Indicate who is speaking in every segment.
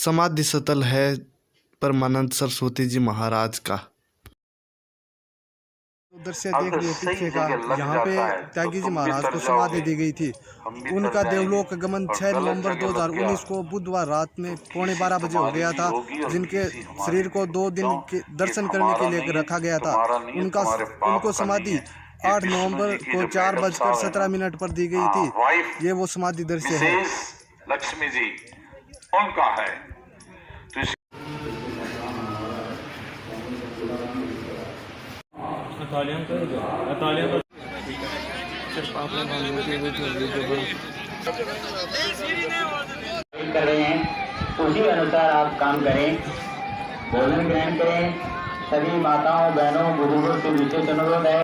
Speaker 1: समाधि स्थल है परमानंद सरस्वती जी महाराज का।
Speaker 2: उधर से देख लिए पीछे का, यहाँ पे त्यागी जी महाराज को समाधि दी गई थी। उनका देवलोक गमन 6 नवंबर 2019 को बुधवार रात में 11:15 बजे हो गया था, जिनके शरीर को 2 दिन के दर्शन करने के लिए रखा गया था। उनको समाधि 8 नवंबर को 4:17 पर दी गई थी। ये वो समाधि दृश्य है।
Speaker 3: लक्ष्मी जी उनका है।
Speaker 4: कर रहे हैं उसी अनुसार आप काम करें, भोजन ग्रहण करें। सभी माताओं बहनों बुजुर्गों से विशेष अनुरोध है।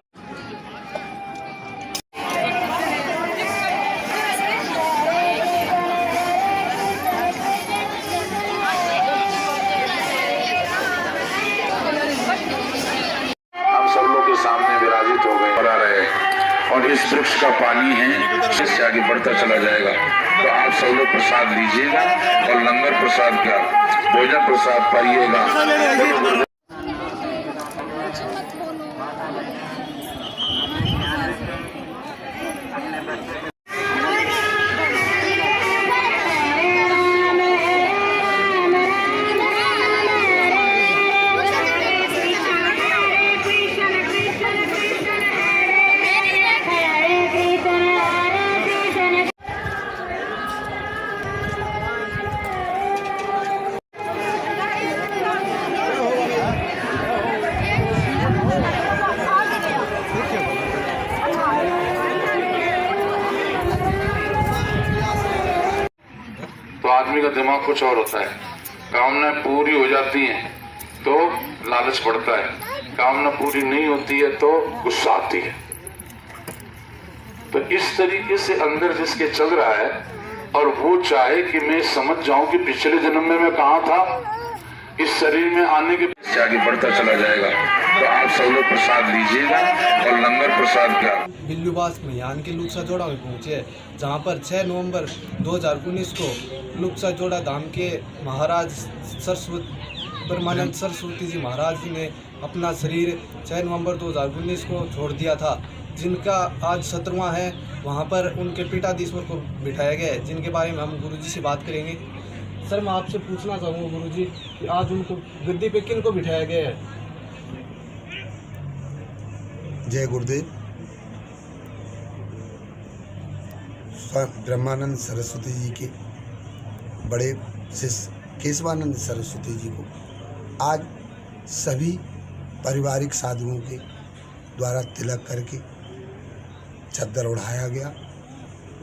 Speaker 3: हम सब लोग के सामने विराजित हो गए और इस वृक्ष का पानी है, इससे आगे बढ़ता चला जाएगा। तो आप सब लोग प्रसाद लीजिएगा और लंगर प्रसाद का भोजन प्रसाद पाइएगा। तो आदमी का दिमाग कुछ और होता है। कामना पूरी हो जाती है तो लालच बढ़ता है, कामना पूरी नहीं होती है तो गुस्सा आती है। तो इस तरीके से अंदर जिसके चल रहा है और वो चाहे कि मैं समझ जाऊं कि पिछले जन्म में मैं कहाँ था, इस शरीर में आने के पीछे आगे बढ़ता चला जाएगा। तो आप सब लोग प्रसाद लीजिएगा और लंगर प्रसाद का
Speaker 2: बिल्लूबास मयान के लुक्सा जोड़ा में पहुंचे, जहां पर 6 नवंबर 2019 को लुक्सा जोड़ा धाम के महाराज परमानंद सरस्वती जी महाराज जी ने अपना शरीर 6 नवंबर 2019 को छोड़ दिया था, जिनका आज 17वां है। वहां पर उनके पीठाधीश्वर को बिठाया गया है, जिनके बारे में हम गुरुजी से बात करेंगे। सर, मैं आपसे पूछना चाहूँगा गुरुजी कि आज उनको गद्दी पे किन को बिठाया गया है?
Speaker 5: जय गुरुदेव। ब्रह्मानंद सरस्वती जी के बड़े शिष्य केशवानंद सरस्वती जी को आज सभी पारिवारिक साधुओं के द्वारा तिलक करके चद्दर उड़ाया गया।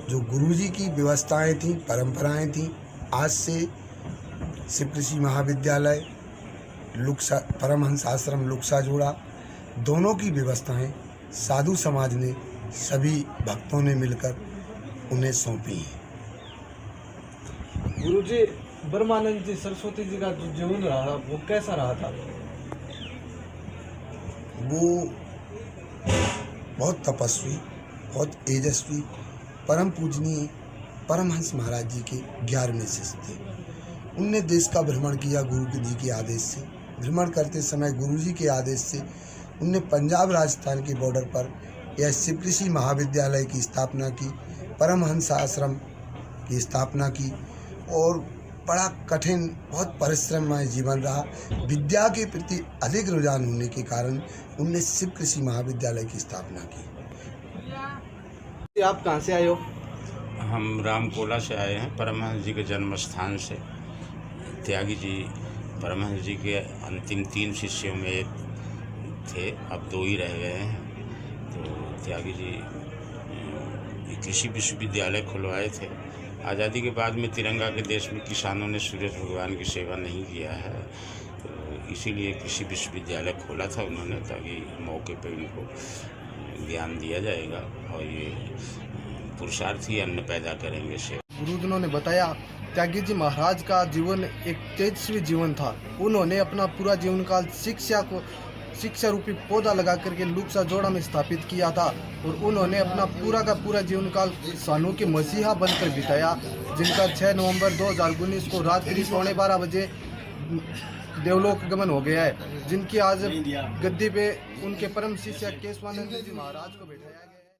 Speaker 5: जो गुरुजी की व्यवस्थाएं थीं, परंपराएं थीं, आज से शिव कृषि महाविद्यालय लुक्सा परमहंस आश्रम लुक्सा जोड़ा दोनों की व्यवस्थाएं साधु समाज ने सभी भक्तों ने मिलकर उन्हें सौंपी हैं।
Speaker 2: गुरुजी, ब्रह्मानंद जी सरस्वती जी का जो जीवन रहा वो कैसा रहा था?
Speaker 5: वो बहुत तपस्वी, बहुत तेजस्वी, परम पूजनीय परमहंस महाराज जी के 11वें शिष्य थे। उनने देश का भ्रमण किया गुरु जी के आदेश से। भ्रमण करते समय गुरु जी के आदेश से उनने पंजाब राजस्थान के बॉर्डर पर यह शिव कृषि महाविद्यालय की स्थापना की, परमहंस आश्रम की स्थापना की और बड़ा कठिन, बहुत परिश्रममय जीवन रहा। विद्या के प्रति अधिक रुझान होने के कारण उनने शिव कृषि महाविद्यालय की स्थापना की।
Speaker 2: आप कहाँ से आए हो?
Speaker 6: हम रामकोला से आए हैं, परमहंस जी के जन्म स्थान से। त्यागी जी परमहंस जी के अंतिम 3 शिष्यों में एक थे, अब 2 ही रह गए हैं। तो त्यागी जी कृषि विश्वविद्यालय खुलवाए थे। आज़ादी के बाद में तिरंगा के देश में किसानों ने सूरज भगवान की सेवा नहीं किया है, तो इसीलिए कृषि विश्वविद्यालय खोला था उन्होंने, ताकि मौके पर उनको ज्ञान दिया जाएगा और ये पुरुषार्थी अन्न पैदा करेंगे से।
Speaker 2: गुरुजनों ने बताया त्यागी जी महाराज का जीवन एक तेजस्वी जीवन था। उन्होंने अपना पूरा जीवन काल शिक्षा को शिक्षा रूपी पौधा लगा करके लुक्सा जोड़ा में स्थापित किया था और उन्होंने अपना पूरा का पूरा जीवन काल किसानों के मसीहा बनकर बिताया, जिनका 6 नवंबर 2019 को रात्रि 12:15 बजे देवलोक गमन हो गया है, जिनकी आज गद्दी पे उनके परम शिष्य केशवानंद जी महाराज को बैठाया गया।